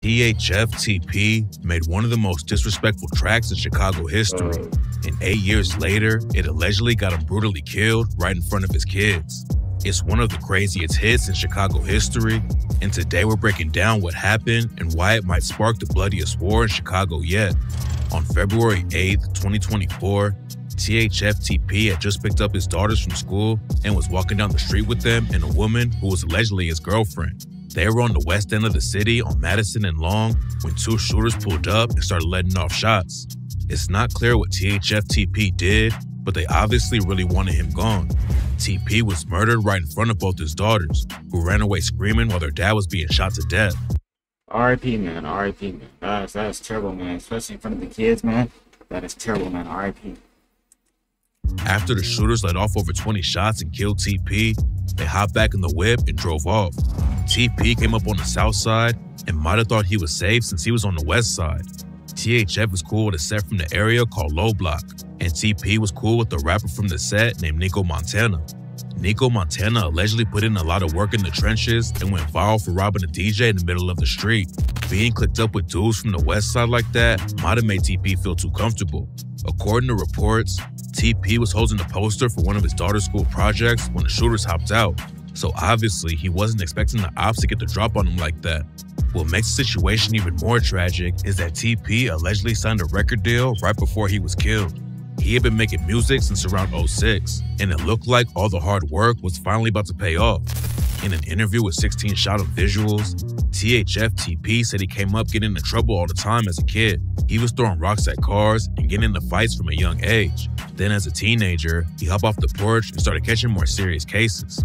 THF made one of the most disrespectful tracks in Chicago history, and 8 years later, it allegedly got him brutally killed right in front of his kids. It's one of the craziest hits in Chicago history, and today we're breaking down what happened and why it might spark the bloodiest war in Chicago yet. On February 8th, 2024, THF had just picked up his daughters from school and was walking down the street with them and a woman who was allegedly his girlfriend. They were on the west end of the city on Madison and Long when two shooters pulled up and started letting off shots. It's not clear what THF did, but they obviously really wanted him gone. TP was murdered right in front of both his daughters, who ran away screaming while their dad was being shot to death. R.I.P. man, R.I.P. man. That's terrible, man. Especially in front of the kids, man. That is terrible, man. R.I.P. After the shooters let off over 20 shots and killed TP, they hopped back in the whip and drove off. TP came up on the south side and might have thought he was safe since he was on the west side. THF was cool with a set from the area called Low Block, and TP was cool with a rapper from the set named Nico Montana. Nico Montana allegedly put in a lot of work in the trenches and went viral for robbing a DJ in the middle of the street. Being clicked up with dudes from the west side like that might have made TP feel too comfortable. According to reports, TP was holding a poster for one of his daughter's school projects when the shooters hopped out, so obviously he wasn't expecting the ops to get the drop on him like that. What makes the situation even more tragic is that TP allegedly signed a record deal right before he was killed. He had been making music since around 2006, and it looked like all the hard work was finally about to pay off. In an interview with 16 Shot on Visuals, THF said he came up getting into trouble all the time as a kid. He was throwing rocks at cars and getting into fights from a young age. Then as a teenager, he hopped off the porch and started catching more serious cases.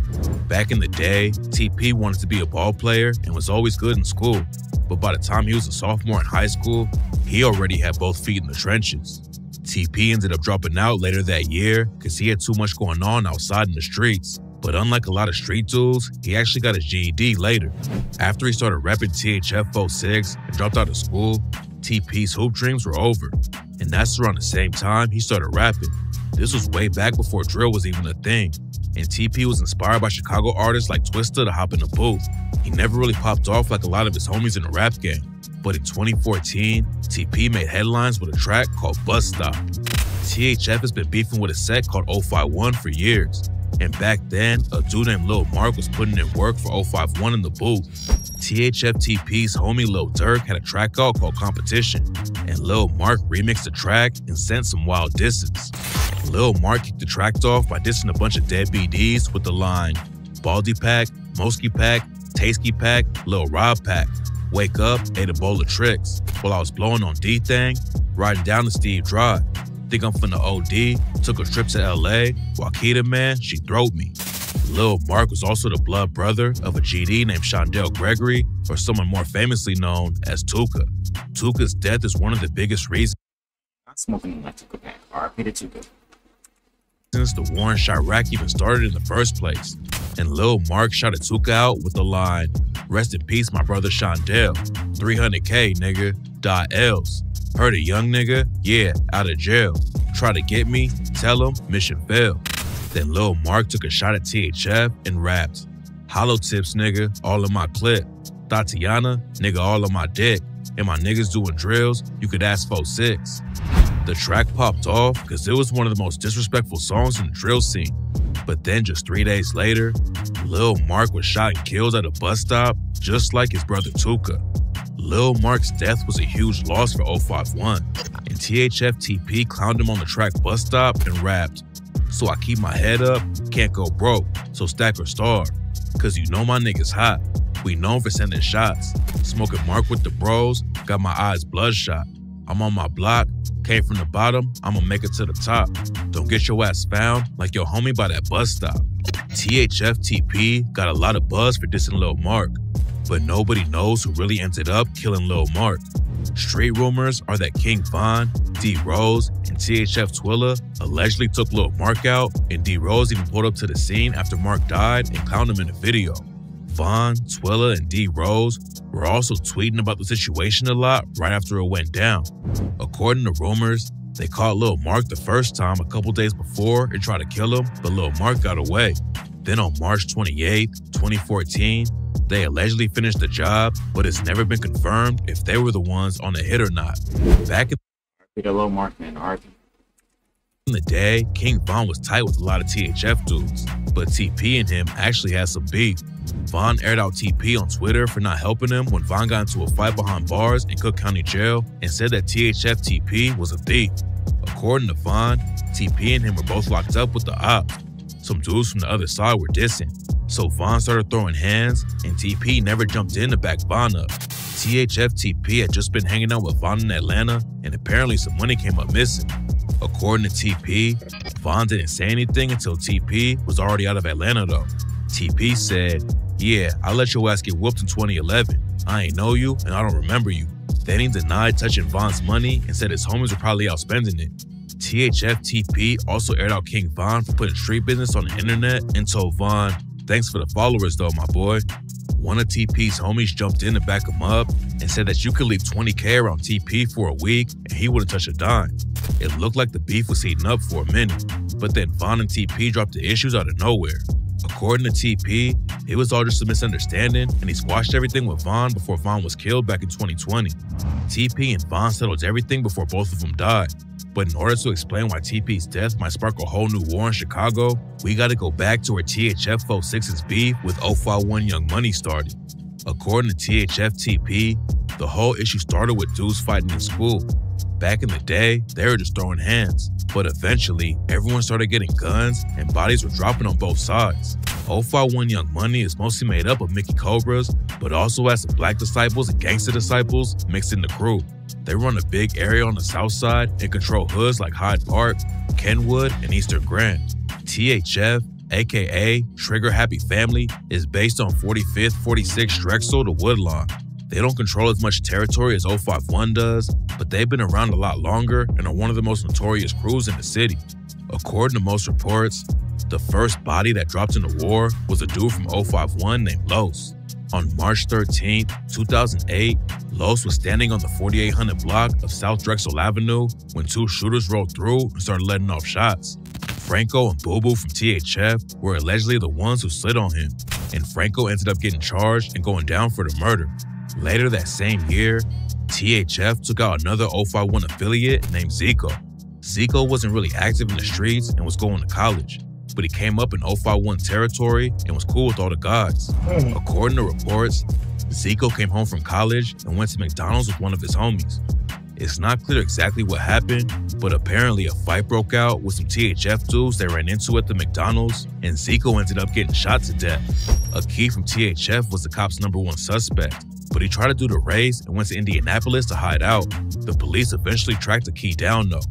Back in the day, TP wanted to be a ball player and was always good in school, but by the time he was a sophomore in high school, he already had both feet in the trenches. TP ended up dropping out later that year because he had too much going on outside in the streets. But unlike a lot of street dudes, he actually got his GED later. After he started rapping THF 06 and dropped out of school, TP's hoop dreams were over. And that's around the same time he started rapping. This was way back before drill was even a thing. And TP was inspired by Chicago artists like Twista to hop in the booth. He never really popped off like a lot of his homies in the rap game. But in 2014, TP made headlines with a track called Bus Stop. THF has been beefing with a set called 051 for years. And back then, a dude named Lil Mark was putting in work for 051 in the booth. THF homie Lil Durk had a track out called Competition, and Lil Mark remixed the track and sent some wild disses. Lil Mark kicked the track off by dissing a bunch of dead BDs with the line, Baldy Pack, Mosky Pack, Tasty Pack, Lil Rob Pack, wake up, ate a bowl of tricks, while I was blowing on D-Thang, riding down to Steve Drive. Think I'm finna OD, took a trip to LA, Wakita man, she throwed me. Lil Mark was also the blood brother of a GD named Shondell Gregory, or someone more famously known as Tuka. Tuka's death is one of the biggest reasons Not smoking like Tuka pack. R.I.P. to Tuka. since the war in Chirac even started in the first place. And Lil Mark shot Tuka out with the line, rest in peace my brother Shondell, 300K nigga, .else. Heard a young nigga, yeah, out of jail. Try to get me, tell him, mission failed. Then Lil Mark took a shot at THF and rapped, hollow tips nigga, all in my clip. Tatiana, nigga, all on my dick. And my niggas doing drills, you could ask 46. The track popped off because it was one of the most disrespectful songs in the drill scene. But then just 3 days later, Lil Mark was shot and killed at a bus stop, just like his brother Tuka. Lil Mark's death was a huge loss for 051, and THF clowned him on the track Bus Stop and rapped, so I keep my head up, can't go broke, so stack or starve, cause you know my niggas hot, we known for sending shots, smoking Mark with the bros, got my eyes bloodshot, I'm on my block, came from the bottom, I'ma make it to the top, don't get your ass found like your homie by that bus stop. THF got a lot of buzz for dissing Lil Mark, but nobody knows who really ended up killing Lil Mark. Street rumors are that King Von, D Rose, and THF Twilla allegedly took Lil Mark out, and D Rose even pulled up to the scene after Mark died and clowned him in the video. Von, Twilla, and D Rose were also tweeting about the situation a lot right after it went down. According to rumors, they caught Lil Mark the first time a couple days before and tried to kill him, but Lil Mark got away. Then on March 28, 2014, They allegedly finished the job, but it's never been confirmed if they were the ones on the hit or not. Back in the day, King Von was tight with a lot of THF dudes, but TP and him actually had some beef. Von aired out TP on Twitter for not helping him when Von got into a fight behind bars in Cook County Jail and said that THF TP was a thief. According to Von, TP and him were both locked up with the ops. Some dudes from the other side were dissing, so Von started throwing hands and TP never jumped in to back Von up. THF TP had just been hanging out with Von in Atlanta and apparently some money came up missing. According to TP, Von didn't say anything until TP was already out of Atlanta though. TP said, "Yeah, I let your ass get whooped in 2011. I ain't know you and I don't remember you." Then he denied touching Von's money and said his homies were probably out spending it. THF TP also aired out King Von for putting street business on the internet and told Von, "Thanks for the followers though, my boy." One of TP's homies jumped in to back him up and said that you could leave 20K around TP for a week and he wouldn't touch a dime. It looked like the beef was heating up for a minute, but then Von and TP dropped the issues out of nowhere. According to TP, it was all just a misunderstanding and he squashed everything with Von before Von was killed back in 2020. TP and Von settled everything before both of them died. But in order to explain why TP's death might spark a whole new war in Chicago, we gotta go back to where THF 06's beef with 051 Young Money started. According to THF TP, the whole issue started with dudes fighting in school. Back in the day, they were just throwing hands, but eventually, everyone started getting guns and bodies were dropping on both sides. 051 Young Money is mostly made up of Mickey Cobras, but also has some Black Disciples and Gangster Disciples mixed in the crew. They run a big area on the south side and control hoods like Hyde Park, Kenwood, and Eastern Grand. THF, aka Trigger Happy Family, is based on 45th, 46th Drexel to Woodlawn. They don't control as much territory as 051 does, but they've been around a lot longer and are one of the most notorious crews in the city. According to most reports, the first body that dropped in the war was a dude from 051 named Los. On March 13, 2008, Los was standing on the 4800 block of South Drexel Avenue when two shooters rolled through and started letting off shots. Franco and Boo Boo from THF were allegedly the ones who slid on him, and Franco ended up getting charged and going down for the murder. Later that same year, THF took out another 051 affiliate named Zico. Zico wasn't really active in the streets and was going to college, but he came up in 051 territory and was cool with all the guys. According to reports, Zico came home from college and went to McDonald's with one of his homies. It's not clear exactly what happened, but apparently a fight broke out with some THF dudes they ran into at the McDonald's, and Zico ended up getting shot to death. A key from THF was the cops' #1 suspect, but he tried to do the race and went to Indianapolis to hide out. The police eventually tracked the key down though,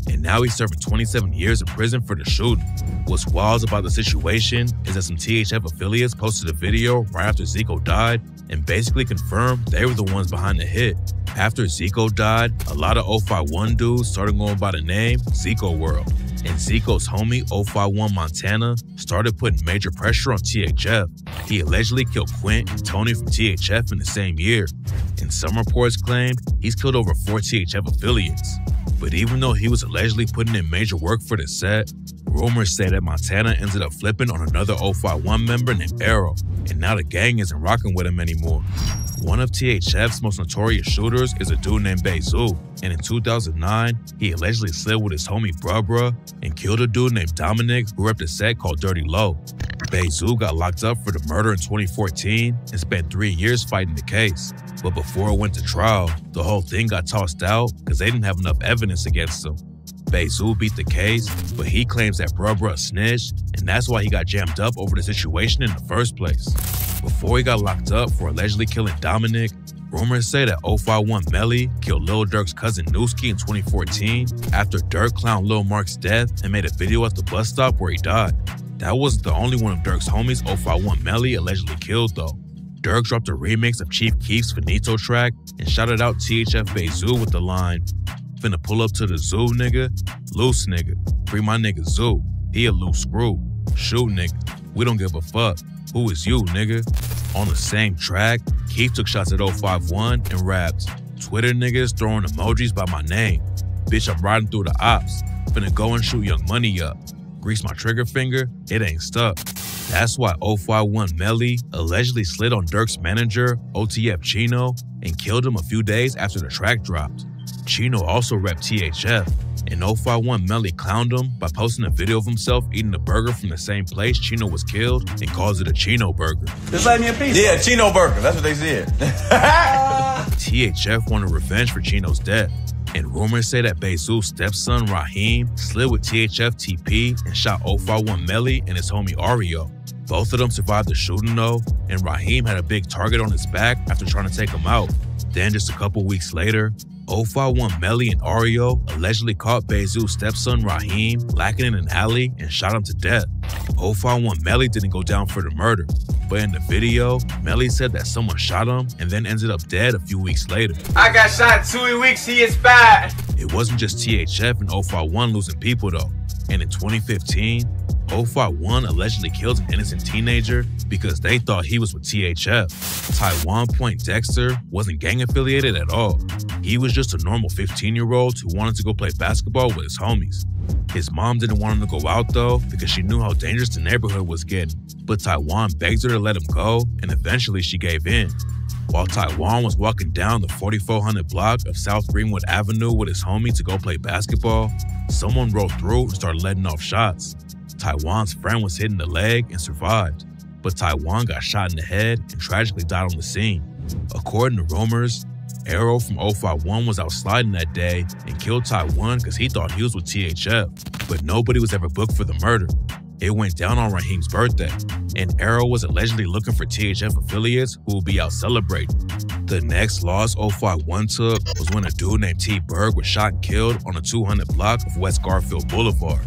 and now he's serving 27 years in prison for the shooting. What's wild about the situation is that some THF affiliates posted a video right after Zico died and basically confirmed they were the ones behind the hit. After Zico died, a lot of 051 dudes started going by the name Zico World, and Zico's homie 051 Montana started putting major pressure on THF. He allegedly killed Quint and Tony from THF in the same year, and some reports claimed he's killed over 4 THF affiliates. But even though he was allegedly putting in major work for the set, rumors say that Montana ended up flipping on another 051 member named Arrow, and now the gang isn't rocking with him anymore. One of THF's most notorious shooters is a dude named Bezu, and in 2009, he allegedly slid with his homie Bruh and killed a dude named Dominic who repped a set called Dirty Low. Bezu got locked up for the murder in 2014 and spent 3 years fighting the case. But before it went to trial, the whole thing got tossed out because they didn't have enough evidence against him. Bezu beat the case, but he claims that Bruh snitched, and that's why he got jammed up over the situation in the first place. Before he got locked up for allegedly killing Dominic, rumors say that 051 Melly killed Lil Durk's cousin Newski in 2014 after Durk clowned Lil Mark's death and made a video at the bus stop where he died. That wasn't the only one of Durk's homies 051 Melly allegedly killed though. Durk dropped a remix of Chief Keef's Finito track and shouted out THF Bezu with the line, "Finna pull up to the zoo, nigga. Loose nigga. Free my nigga Zoo. He a loose screw. Shoot, nigga. We don't give a fuck. Who is you, nigga?" On the same track, Keef took shots at 051 and rapped, "Twitter niggas throwing emojis by my name. Bitch, I'm riding through the ops. Finna go and shoot Young Money up. Grease my trigger finger, it ain't stuck." That's why 051 Melly allegedly slid on Dirk's manager, OTF Chino, and killed him a few days after the track dropped. Chino also repped THF, and 051 Melly clowned him by posting a video of himself eating a burger from the same place Chino was killed and calls it a Chino burger. Just let me a piece. Yeah, Chino burger. That's what they said. THF wanted revenge for Chino's death, and rumors say that Bezu's stepson Raheem slid with THF TP and shot 051 Melly and his homie Ario. Both of them survived the shooting though, and Raheem had a big target on his back after trying to take him out. Then just a couple weeks later, 051 Melly and Ario allegedly caught Bezu's stepson Raheem lacking in an alley and shot him to death. 051 Melly didn't go down for the murder, but in the video, Melly said that someone shot him and then ended up dead a few weeks later. I got shot 2 weeks, he is bad. It wasn't just THF and 051 losing people though, and in 2015, 051 allegedly killed an innocent teenager because they thought he was with THF. Taiwan Point Dexter wasn't gang affiliated at all. He was just a normal 15-year-old who wanted to go play basketball with his homies. His mom didn't want him to go out though because she knew how dangerous the neighborhood was getting, but Taiwan begged her to let him go, and eventually she gave in. While Taiwan was walking down the 4400 block of South Greenwood Avenue with his homie to go play basketball, someone rolled through and started letting off shots. Taiwan's friend was hit in the leg and survived, but Taiwan got shot in the head and tragically died on the scene. According to rumors, Arrow from 051 was out sliding that day and killed Taiwan because he thought he was with THF, but nobody was ever booked for the murder. It went down on Raheem's birthday, and Arrow was allegedly looking for THF affiliates who would be out celebrating. The next loss 051 took was when a dude named T. Berg was shot and killed on the 200 block of West Garfield Boulevard.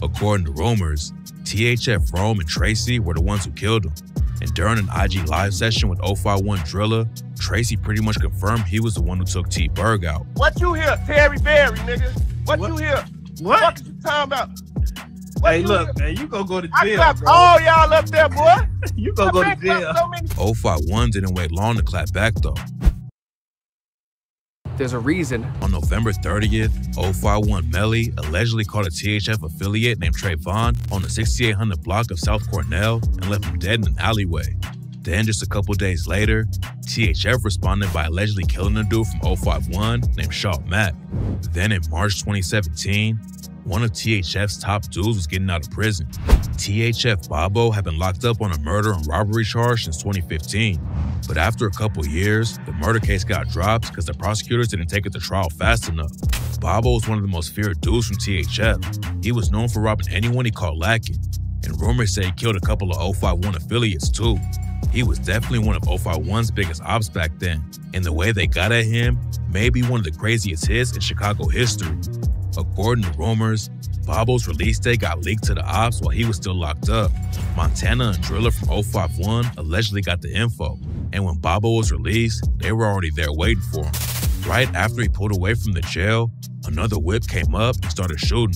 According to rumors, THF Rome and Tracy were the ones who killed him, and during an IG live session with 051 Driller, Tracy pretty much confirmed he was the one who took T. Berg out. What you hear, Terry Berry, nigga? What you hear? What? What you talking about? What Hey, you look, hear? man, you gonna go to I jail, clapped bro. all y'all up there, boy. You gonna go to I jail. clapped so many. 051 didn't wait long to clap back though. There's a reason. On November 30th, 051 Melly allegedly caught a THF affiliate named Trayvon on the 6800 block of South Cornell and left him dead in an alleyway. Then just a couple days later, THF responded by allegedly killing a dude from 051 named Shaw Mack. Then in March 2017, one of THF's top dudes was getting out of prison. THF Bobo had been locked up on a murder and robbery charge since 2015. But after a couple years, the murder case got dropped because the prosecutors didn't take it to trial fast enough. Bobo was one of the most feared dudes from THF. He was known for robbing anyone he caught lacking, and rumors say he killed a couple of 051 affiliates too. He was definitely one of 051's biggest ops back then, and the way they got at him may be one of the craziest hits in Chicago history. According to rumors, Bobo's release date got leaked to the ops while he was still locked up. Montana and Driller from 051 allegedly got the info, and when Bobo was released, they were already there waiting for him. Right after he pulled away from the jail, another whip came up and started shooting.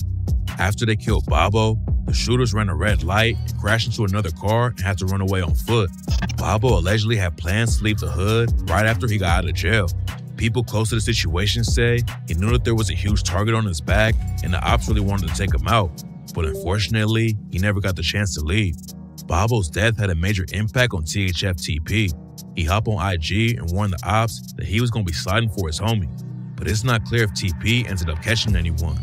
After they killed Bobo, the shooters ran a red light and crashed into another car and had to run away on foot. Bobo allegedly had plans to leave the hood right after he got out of jail. People close to the situation say he knew that there was a huge target on his back and the ops really wanted to take him out, but unfortunately, he never got the chance to leave. Bobo's death had a major impact on THF TP. He hopped on IG and warned the ops that he was going to be sliding for his homie, but it's not clear if TP ended up catching anyone.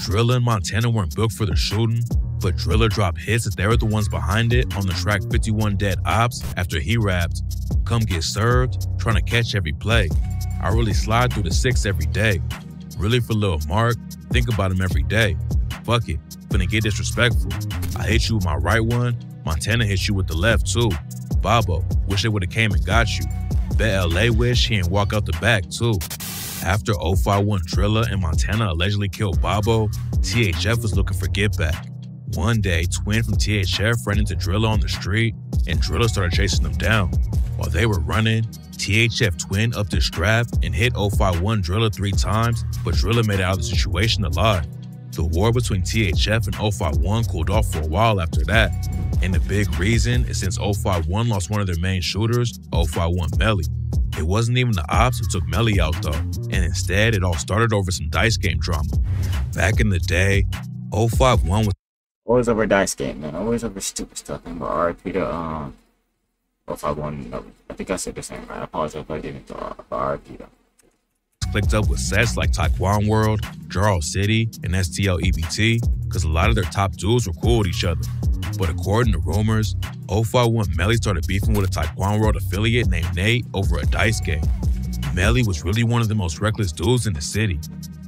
Driller and Montana weren't booked for the shooting, but Driller dropped hits that they were the ones behind it on the track 51 Dead Ops after he rapped, "Come get served, trying to catch every play. I really slide through the 6 every day. Really for Lil Mark, think about him every day. Fuck it, finna get disrespectful. I hit you with my right one, Montana hit you with the left too. Bobo, wish they would've came and got you. Bet LA wish he ain't walk out the back too." After 051 Driller and Montana allegedly killed Bobo, THF was looking for get back. One day, Twin from THF ran into Driller on the street, and Driller started chasing them down. While they were running, THF Twin upped his strap and hit 051 Driller 3 times, but Driller made it out of the situation alive. The war between THF and 051 cooled off for a while after that, and the big reason is since 051 lost one of their main shooters, 051 Melly. It wasn't even the ops who took Melly out though, and instead it all started over some dice game drama. Back in the day, 051 was Always over dice game, man. Always over stupid stuff, man. But RIP to, 051, no, I think I said the same, right? I apologize if I didn't, but RIP though. Clicked up with sets like Taekwon World, Jarl City, and STL EBT because a lot of their top dudes were cool with each other. But according to rumors, 051 Melly started beefing with a Taekwon World affiliate named Nate over a dice game. Melly was really one of the most reckless dudes in the city,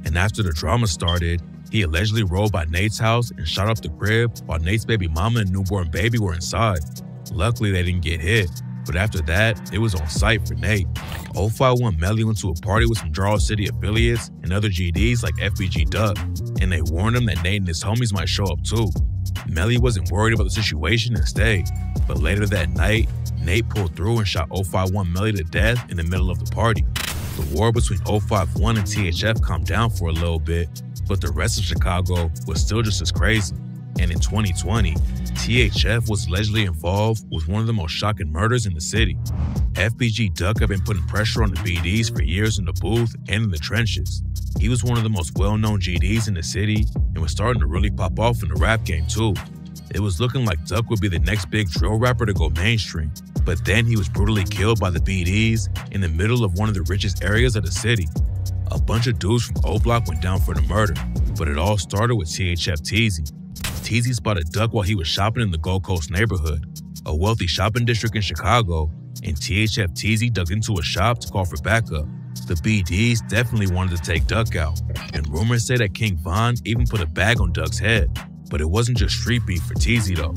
and after the drama started, he allegedly rolled by Nate's house and shot up the crib while Nate's baby mama and newborn baby were inside. Luckily, they didn't get hit, but after that, it was on site for Nate. 051 Melly went to a party with some Jarl City affiliates and other GDs like FBG Duck, and they warned him that Nate and his homies might show up too. Melly wasn't worried about the situation and stayed, but later that night, Nate pulled through and shot 051 Melly to death in the middle of the party. The war between 051 and THF calmed down for a little bit, but the rest of Chicago was still just as crazy. And in 2020, THF was allegedly involved with one of the most shocking murders in the city. FBG Duck had been putting pressure on the BDs for years in the booth and in the trenches. He was one of the most well-known GDs in the city and was starting to really pop off in the rap game too. It was looking like Duck would be the next big drill rapper to go mainstream, but then he was brutally killed by the BDs in the middle of one of the richest areas of the city. A bunch of dudes from O-Block went down for the murder, but it all started with THF Teezy. Teezy spotted Duck while he was shopping in the Gold Coast neighborhood, a wealthy shopping district in Chicago, and THF Teezy dug into a shop to call for backup. The BDs definitely wanted to take Duck out, and rumors say that King Von even put a bag on Duck's head. But it wasn't just street beef for Teezy though.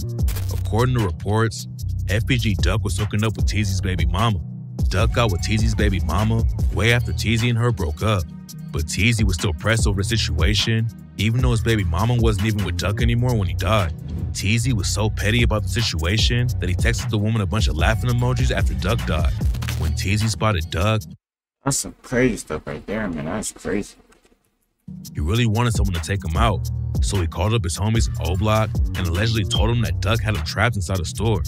According to reports, FBG Duck was hooking up with Teezy's baby mama. Duck got with Teezy's baby mama way after Teezy and her broke up, but Teezy was still pressed over the situation, even though his baby mama wasn't even with Duck anymore when he died. Teezy was so petty about the situation that he texted the woman a bunch of laughing emojis after Duck died. When Teezy spotted Duck, that's some crazy stuff right there, man. That's crazy. He really wanted someone to take him out, so he called up his homies in O-Block and allegedly told him that Duck had him trapped inside a store.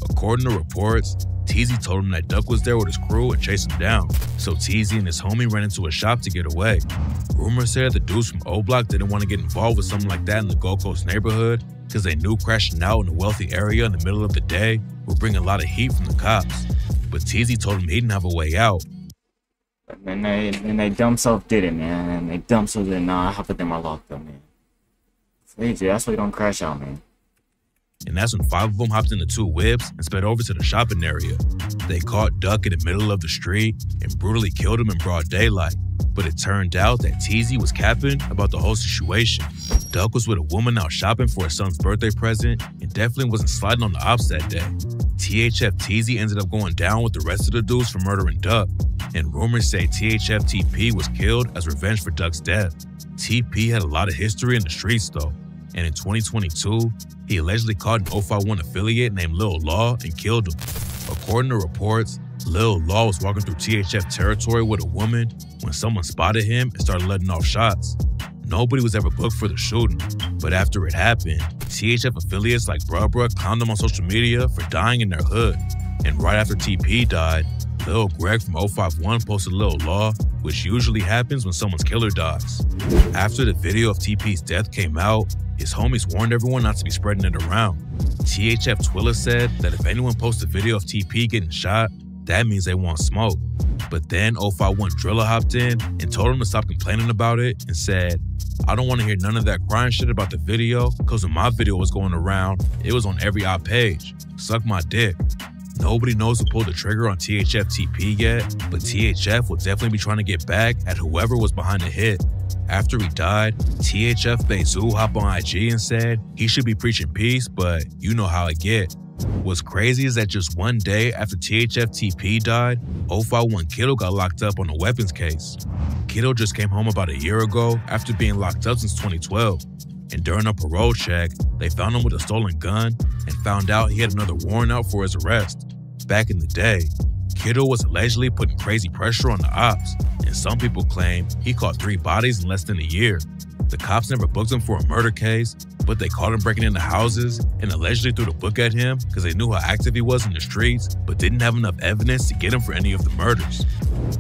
According to reports, Teezy told him that Duck was there with his crew and chased him down, so Teezy and his homie ran into a shop to get away. Rumors said the dudes from O-Block didn't want to get involved with something like that in the Gold Coast neighborhood because they knew crashing out in a wealthy area in the middle of the day would bring a lot of heat from the cops. But Teezy told him he didn't have a way out. And they dumb self did it, man. And they dumb self did not have them all locked up, man. Crazy. That's why you don't crash out, man. And that's when 5 of them hopped into 2 whips and sped over to the shopping area. They caught Duck in the middle of the street and brutally killed him in broad daylight. But it turned out that Teezy was capping about the whole situation. Duck was with a woman out shopping for his son's birthday present and definitely wasn't sliding on the ops that day. THF Teezy ended up going down with the rest of the dudes for murdering Duck, and rumors say THF TP was killed as revenge for Duck's death. TP had a lot of history in the streets though, and in 2022, he allegedly caught an 051 affiliate named Lil Law and killed him. According to reports, Lil Law was walking through THF territory with a woman when someone spotted him and started letting off shots. Nobody was ever booked for the shooting, but after it happened, THF affiliates like Bruh clowned them on social media for dying in their hood. And right after TP died, Lil Greg from 051 posted Lil Law, which usually happens when someone's killer dies. After the video of TP's death came out, his homies warned everyone not to be spreading it around. THF Twilla said that if anyone posts a video of TP getting shot, that means they want smoke. But then 051 Driller hopped in and told him to stop complaining about it and said, "I don't want to hear none of that crying shit about the video, cause when my video was going around, it was on every op page. Suck my dick." Nobody knows who pulled the trigger on THF TP yet, but THF will definitely be trying to get back at whoever was behind the hit. After he died, THF made Zoo hop on IG and said he should be preaching peace, but you know how it get. What's crazy is that just one day after THF TP died, 051 Kiddo got locked up on a weapons case. Kiddo just came home about a year ago after being locked up since 2012. And during a parole check, they found him with a stolen gun and found out he had another warrant out for his arrest. Back in the day, Kiddo was allegedly putting crazy pressure on the ops, and some people claim he caught 3 bodies in less than a year. The cops never booked him for a murder case, but they caught him breaking into houses and allegedly threw the book at him because they knew how active he was in the streets, but didn't have enough evidence to get him for any of the murders.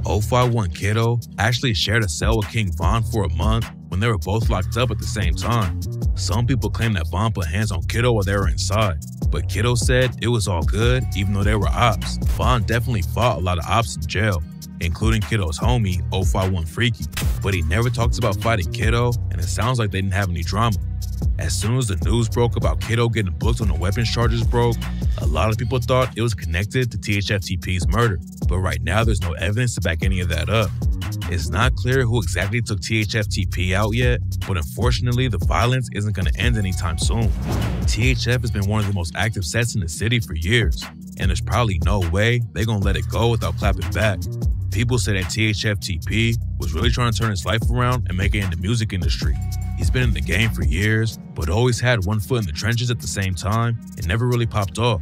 051 Kiddo actually shared a cell with King Von for a month when they were both locked up at the same time. Some people claim that Von put hands on Kiddo while they were inside, but Kiddo said it was all good even though they were ops. Von definitely fought a lot of ops in jail, including Kiddo's homie, 051 Freaky, but he never talks about fighting Kiddo, and it sounds like they didn't have any drama. As soon as the news broke about Kiddo getting booked on the weapons charges broke, a lot of people thought it was connected to THFTP's murder, but right now there's no evidence to back any of that up. It's not clear who exactly took THFTP out yet, but unfortunately the violence isn't going to end anytime soon. THF has been one of the most active sets in the city for years, and there's probably no way they're going to let it go without clapping back. People say that THFTP was really trying to turn his life around and make it in the music industry. He's been in the game for years, but always had one foot in the trenches at the same time and never really popped off.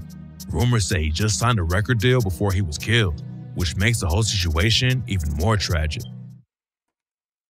Rumors say he just signed a record deal before he was killed, which makes the whole situation even more tragic.